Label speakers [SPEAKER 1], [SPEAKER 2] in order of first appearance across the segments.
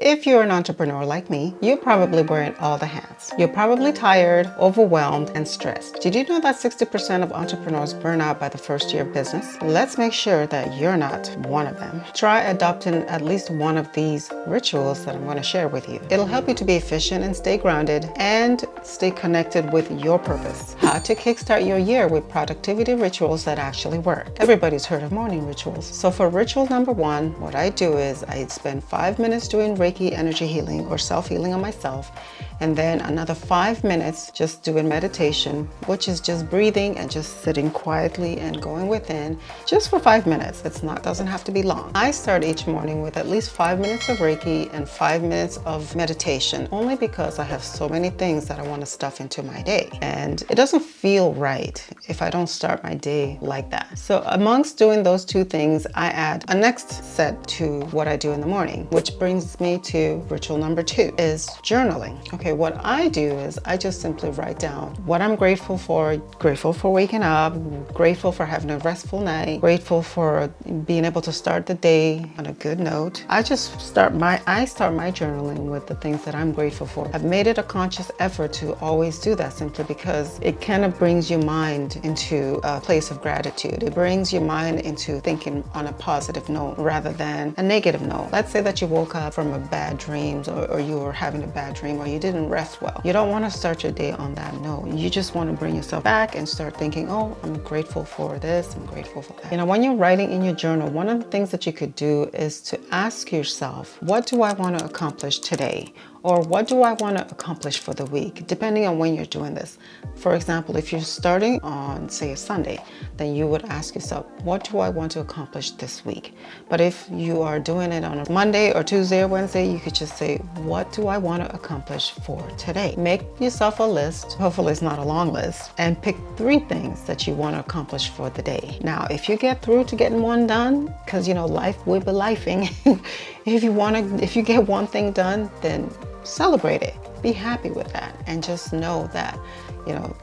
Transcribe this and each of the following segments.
[SPEAKER 1] If you're an entrepreneur like me, you're probably wearing all the hats. You're probably tired, overwhelmed, and stressed. Did you know that 60% of entrepreneurs burn out by the first year of business? Let's make sure that you're not one of them. Try adopting at least one of these rituals that I'm going to share with you. It'll help you to be efficient and stay grounded and stay connected with your purpose. How to kickstart your year with productivity rituals that actually work. Everybody's heard of morning rituals. So for ritual number 1, what I do is I spend 5 minutes doing Reiki energy healing or self-healing on myself, and then another 5 minutes just doing meditation, which is just breathing and just sitting quietly and going within just for 5 minutes. Doesn't have to be long. I start each morning with at least 5 minutes of Reiki and 5 minutes of meditation, only because I have so many things that I want to stuff into my day. And it doesn't feel right if I don't start my day like that. So amongst doing those two things, I add a next set to what I do in the morning, which brings me to ritual number 2 is journaling. Okay, what I do is I just simply write down what I'm grateful for waking up, grateful for having a restful night, grateful for being able to start the day on a good note. I start my journaling with the things that I'm grateful for. I've made it a conscious effort to always do that simply because it kind of brings your mind into a place of gratitude. It brings your mind into thinking on a positive note rather than a negative note. Let's say that you woke up from a bad dream or you were having a bad dream or you didn't rest well. You don't want to start your day on that note. You just want to bring yourself back and start thinking, oh, I'm grateful for this, I'm grateful for that. You know, when you're writing in your journal, one of the things that you could do is to ask yourself, what do I want to accomplish today? Or what do I want to accomplish for the week, depending on when you're doing this. For example, if you're starting on, say, a Sunday, then you would ask yourself, what do I want to accomplish this week? But if you are doing it on a Monday or Tuesday or Wednesday, you could just say, what do I want to accomplish for today? Make yourself a list, hopefully it's not a long list, and pick 3 things that you want to accomplish for the day. Now, if you get through to getting one done, because life will be lifing, if you get one thing done, then celebrate it. Be happy with that and just know that,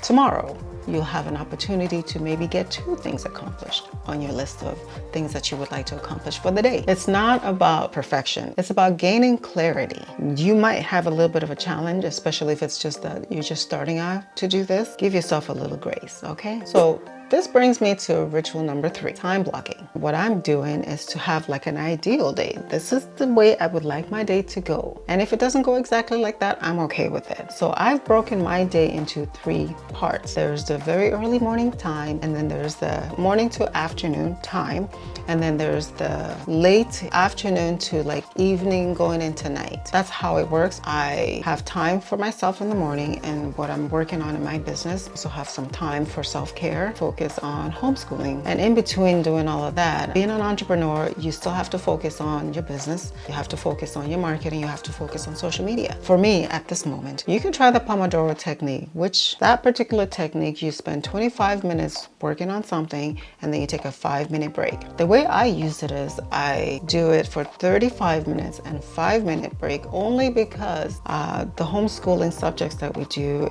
[SPEAKER 1] tomorrow you'll have an opportunity to maybe get 2 things accomplished on your list of things that you would like to accomplish for the day. It's not about perfection. It's about gaining clarity. You might have a little bit of a challenge, especially if it's just that you're just starting out to do this. Give yourself a little grace, okay? So this brings me to ritual number 3, time blocking. What I'm doing is to have like an ideal day. This is the way I would like my day to go. And if it doesn't go exactly like that, I'm okay with it. So I've broken my day into 3 parts. There's the very early morning time, and then there's the morning to afternoon time, and then there's the late afternoon to like evening going into night. That's how it works. I have time for myself in the morning and what I'm working on in my business. Also have some time for self-care, focus on homeschooling. And in between doing all of that, being an entrepreneur, you still have to focus on your business. You have to focus on your marketing. You have to focus on social media. For me, at this moment, you can try the Pomodoro technique, which that particular technique, you spend 25 minutes working on something and then you take a 5-minute break. The way I use it is I do it for 35 minutes and 5-minute break only because the homeschooling subjects that we do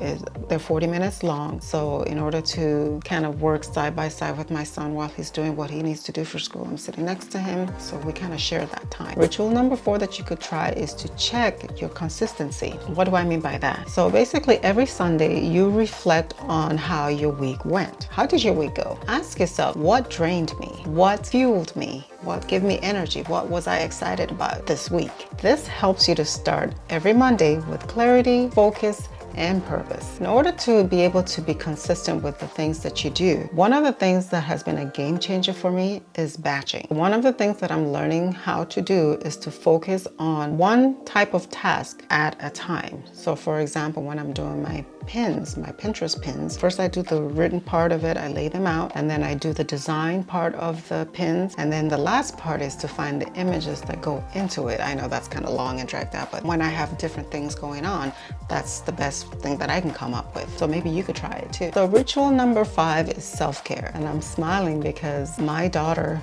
[SPEAKER 1] they're 40 minutes long. So in order to kind of work side by side with my son while he's doing what he needs to do for school, I'm sitting next to him, so we kind of share that time. Ritual number 4 that you could try is to check your consistency. What do I mean by that? So basically every Sunday you reflect on how your week went. How did your week go? Ask yourself, what drained me? What fueled me? What gave me energy? What was I excited about this week? This helps you to start every Monday with clarity, focus, and purpose. In order to be able to be consistent with the things that you do, one of the things that has been a game changer for me is batching. One of the things that I'm learning how to do is to focus on one type of task at a time. So for example, when I'm doing my pins, my Pinterest pins, first I do the written part of it, I lay them out, and then I do the design part of the pins, and then the last part is to find the images that go into it. I know that's kind of long and dragged out, but when I have different things going on, that's the best thing that I can come up with. So maybe you could try it too. So ritual number 5 is self-care, and I'm smiling because my daughter,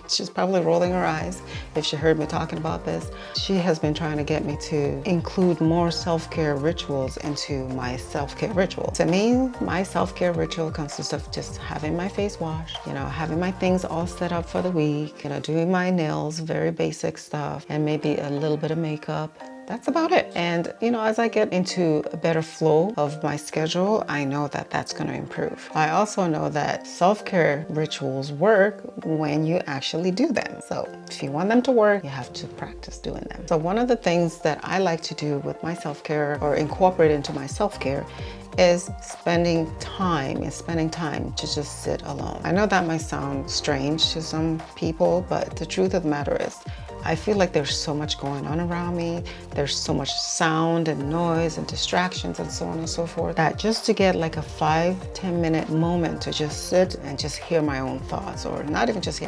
[SPEAKER 1] she's probably rolling her eyes if she heard me talking about this. She has been trying to get me to include more self-care rituals into into my self-care ritual. To me, my self-care ritual consists of just having my face washed, having my things all set up for the week, doing my nails, very basic stuff, and maybe a little bit of makeup. That's about it. And as I get into a better flow of my schedule, I know that that's going to improve. I also know that self-care rituals work when you actually do them. So if you want them to work, you have to practice doing them. So one of the things that I like to do with my self-care or incorporate into my self-care is spending time to just sit alone. I know that might sound strange to some people, but the truth of the matter is, I feel like there's so much going on around me. There's so much sound and noise and distractions and so on and so forth, that just to get like a 5-10 minute moment to just sit and just hear my own thoughts, or not even just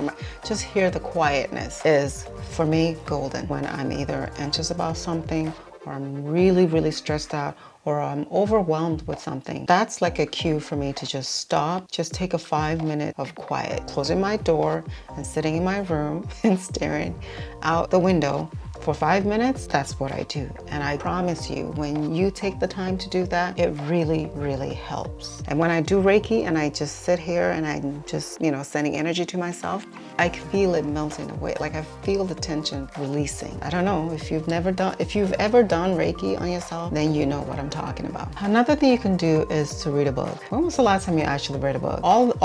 [SPEAKER 1] hear the quietness, is for me golden. When I'm either anxious about something, or I'm really, really stressed out, or I'm overwhelmed with something, that's like a cue for me to just stop, just take a 5 minute of quiet, closing my door and sitting in my room and staring out the window for 5 minutes. That's what I do. And I promise you, when you take the time to do that, it really, really helps. And when I do Reiki and I just sit here and I'm just, sending energy to myself, I can feel it melting away. Like I feel the tension releasing. I don't know if you've ever done Reiki on yourself, then you know what I'm talking about. Another thing you can do is to read a book. When was the last time you actually read a book?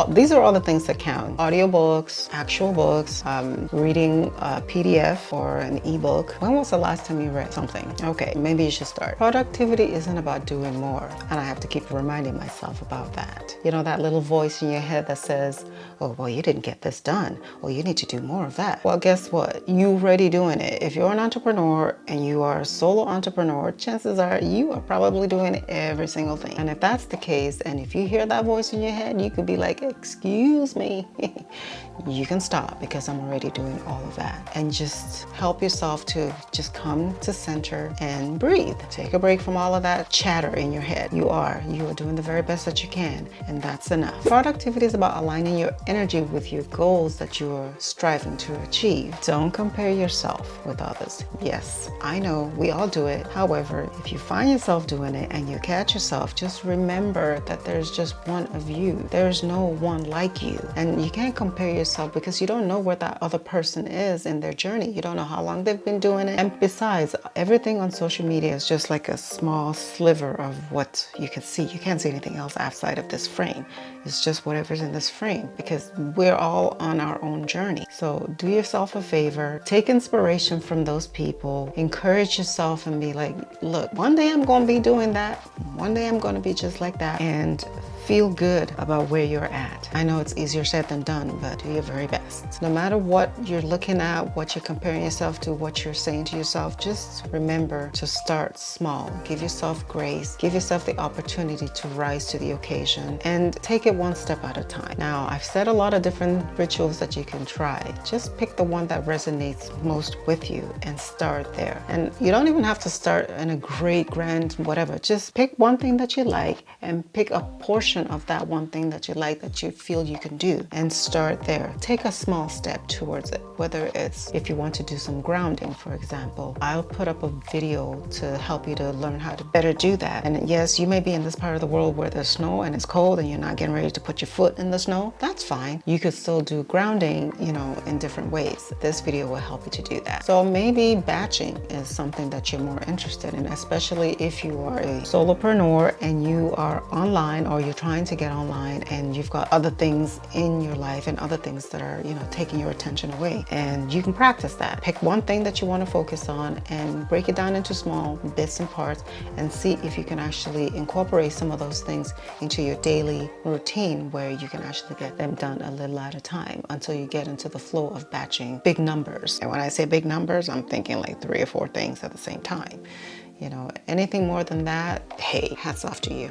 [SPEAKER 1] These are all the things that count. Audiobooks, actual books, reading a PDF or an ebook. When was the last time you read something? Okay, maybe you should start. Productivity isn't about doing more, and I have to keep reminding myself about that. That little voice in your head that says, oh, well, you didn't get this done. Well, you need to do more of that. Well, guess what? You're already doing it. If you're an entrepreneur and you are a solo entrepreneur, chances are you are probably doing every single thing. And if that's the case, and if you hear that voice in your head, you could be like, excuse me. You can stop, because I'm already doing all of that. And just help yourself to just come to center and breathe. Take a break from all of that chatter in your head. You are doing the very best that you can, and that's enough. Productivity is about aligning your energy with your goals that you're striving to achieve. Don't compare yourself with others. Yes, I know we all do it. However, if you find yourself doing it and you catch yourself, just remember that there's just one of you. There's no one like you. And you can't compare yourself, because you don't know where that other person is in their journey. You don't know how long they've been doing it. And besides, everything on social media is just like a small sliver of what you can see. You can't see anything else outside of this frame. It's just whatever's in this frame, because we're all on our own journey. So do yourself a favor, take inspiration from those people, encourage yourself and be like, look, one day I'm going to be doing that. One day I'm going to be just like that, and feel good about where you're at. I know it's easier said than done, but do your very best. No matter what you're looking at, what you're comparing yourself to, what you're saying to yourself, just remember to start small. Give yourself grace. Give yourself the opportunity to rise to the occasion, and take it one step at a time. Now, I've said a lot of different rituals that you can try. Just pick the one that resonates most with you and start there. And you don't even have to start in a great, grand, whatever. Just pick one thing that you like and pick a portion of that one thing that you like, that you feel you can do, and start there. Take a small step towards it. Whether it's, if you want to do some grounding, for example, I'll put up a video to help you to learn how to better do that. And yes, you may be in this part of the world where there's snow and it's cold and you're not getting ready to put your foot in the snow. That's fine. You could still do grounding, in different ways. This video will help you to do that. So maybe batching is something that you're more interested in, especially if you are a solopreneur and you are online, or you're trying to get online and you've got other things in your life and other things that are, taking your attention away. And you can practice that. Pick one thing that you want to focus on and break it down into small bits and parts, and see if you can actually incorporate some of those things into your daily routine, where you can actually get them done a little at a time until you get into the flow of batching big numbers. And when I say big numbers, I'm thinking like 3 or 4 things at the same time. Anything more than that, hey, hats off to you.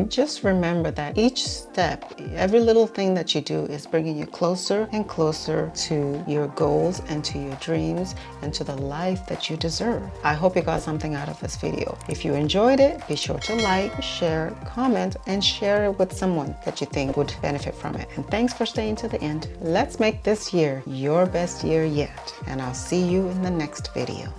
[SPEAKER 1] Just remember that each step, every little thing that you do is bringing you closer and closer to your goals and to your dreams and to the life that you deserve. I hope you got something out of this video. If you enjoyed it, be sure to like, share, comment, and share it with someone that you think would benefit from it. And thanks for staying to the end. Let's make this year your best year yet. And I'll see you in the next video.